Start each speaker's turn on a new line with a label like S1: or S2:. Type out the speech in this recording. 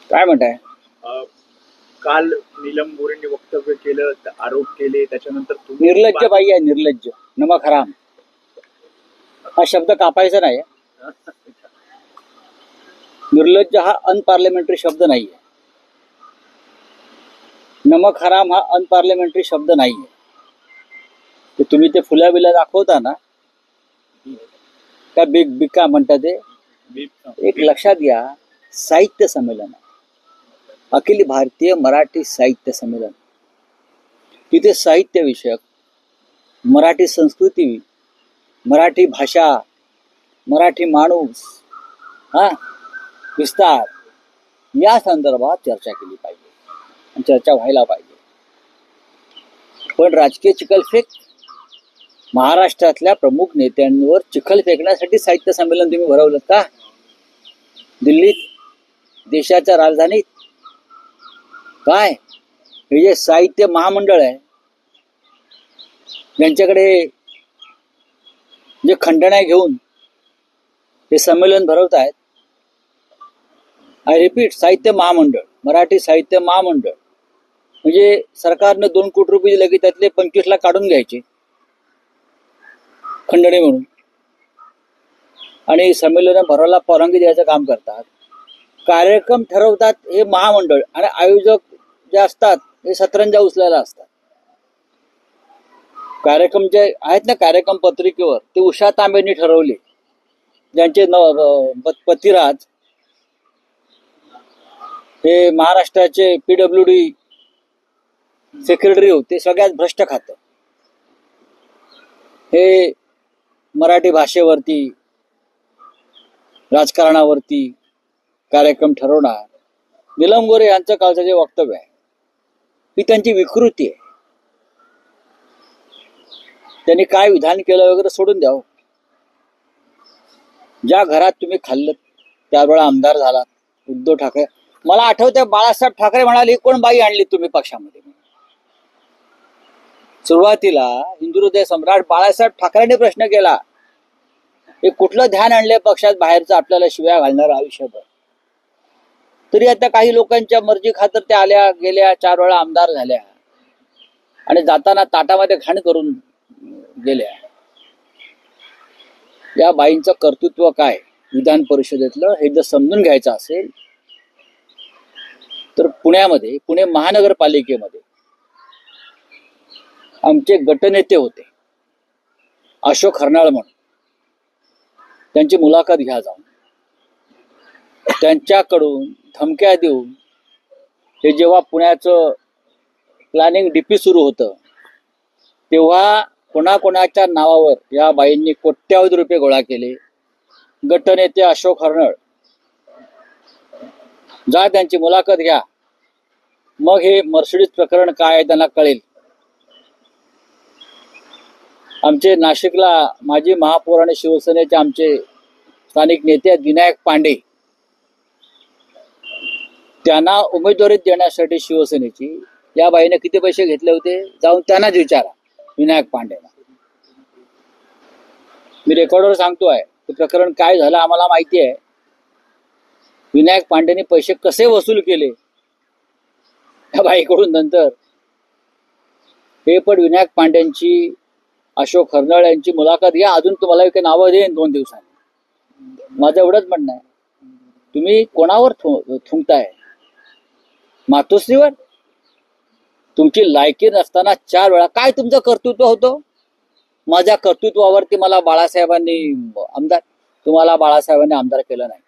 S1: काय म्हणताय?
S2: काल नीलम गोरेंनी वक्तव्य केलं, आरोप केले, त्याच्यानंतर तुम्ही
S1: निर्लज्ज बाई आहे, निर्लज्ज. नमक हराम हा शब्द कापायचा नाही. निर्लज्ज हा अनपार्लिमेंटरी शब्द नाहीये. नमक हराम हा अनपार्लिमेंटरी शब्द नाहीये. ते तुम्ही ते फुल्या बिल्या दाखवता ना, काय बिग बिग का म्हणता ते, एक लक्षात घ्या, साहित्य संमेलन, अखिल भारतीय मराठी साहित्य संमेलन, तिथे साहित्य विषयक, मराठी संस्कृती, मराठी भाषा, मराठी माणूस विस्तार या संदर्भात चर्चा केली पाहिजे आणि चर्चा व्हायला पाहिजे. पण राजकीय चिखलफेक, महाराष्ट्रातल्या प्रमुख नेत्यांवर चिखल फेकण्यासाठी साहित्य संमेलन तुम्ही भरवलं का? दिल्लीत, देशाच्या राजधानीत काय हे जे साहित्य महामंडळ आहे, ज्यांच्याकडे जे खंडण्या घेऊन हे संमेलन भरवत आहेत, आय रिपीट, साहित्य महामंडळ, मराठी साहित्य महामंडळ, म्हणजे सरकारनं 2 कोटी रुपये दिले की त्यातले 25 लाख काढून घ्यायचे खंडणी म्हणून आणि संमेलन भरवायला परवानगी द्यायचं काम करतात. कार्यक्रम ठरवतात हे महामंडळ आणि आयोजक जे असतात हे सतरंजा उचलायला असतात. कार्यक्रम जे आहेत ना, कार्यक्रम पत्रिकेवर ते उषा तांबेंनी ठरवले, ज्यांचे पतिराज हे महाराष्ट्राचे PWD सेक्रेटरी होते. सगळ्यात भ्रष्ट खातं हे मराठी भाषेवरती, राजकारणावरती कार्यक्रम ठरवणार. नीलम गोरे यांचं कालचं जे वक्तव्य आहे ही त्यांची विकृती आहे. त्यांनी काय विधान केलं वगैरे सोडून द्यावं. ज्या घरात तुम्ही खाल्लं त्यावेळेला आमदार झालात, उद्धव ठाकरे, मला आठवतंय बाळासाहेब ठाकरे म्हणाले, कोण बाई आणली तुम्ही पक्षामध्ये? सुरुवातीला हिंदुहृदय सम्राट बाळासाहेब ठाकरेंनी प्रश्न केला, हे कुठलं ध्यान आणलंय पक्षात बाहेरचं आपल्याला शिव्या घालणार आयुष्यभर? तरी आता काही लोकांच्या मर्जी खातर त्या आल्या गेल्या, 4 वेळा आमदार झाल्या आणि जाताना ताटामध्ये घाण करून गेल्या. या बाईंचं कर्तृत्व काय विधान परिषदेतलं हे जर समजून घ्यायचं असेल तर पुण्यामध्ये, पुणे महानगरपालिकेमध्ये आमचे गटनेते होते अशोक हरनाळ म्हणून, त्यांची मुलाखत घ्या जाऊन. त्यांच्याकडून धमक्या देऊन हे जेव्हा पुण्याचं प्लॅनिंग DP सुरू होतं तेव्हा कोणाकोणाच्या नावावर या बाईंनी कोट्यावधी रुपये गोळा केले. गटनेते अशोक हरनाळ, जा त्यांची मुलाखत घ्या, मग हे मर्सिडीज प्रकरण काय आहे त्यांना कळेल. आमचे नाशिकला माजी महापौर आणि शिवसेनेचे आमचे स्थानिक नेते आहेत विनायक पांडे, त्यांना उमेदवारी देण्यासाठी शिवसेनेची या बाईने किती पैसे घेतले होते जाऊन त्यांनाच विचारा, विनायक पांडेला. मी रेकॉर्डवर सांगतोय ते प्रकरण काय झालं आम्हाला माहिती आहे. विनायक पांडेने पैसे कसे वसूल केले या बाईकडून नंतर हे पण विनायक पांडेंची, अशोक हरनाळ यांची मुलाखत घ्या. अजून तुम्हाला काही नावं देईन 2 दिवसांनी. माझं एवढंच म्हणणं आहे, तुम्ही कोणावर थुंकताय? मातोश्रीवर? तुमची लायकी नसताना 4 वेळा काय तुमचं कर्तृत्व होतं? माझ्या कर्तृत्वावरती मला बाळासाहेबांनी आमदार, तुम्हाला बाळासाहेबांनी आमदार केलं नाही.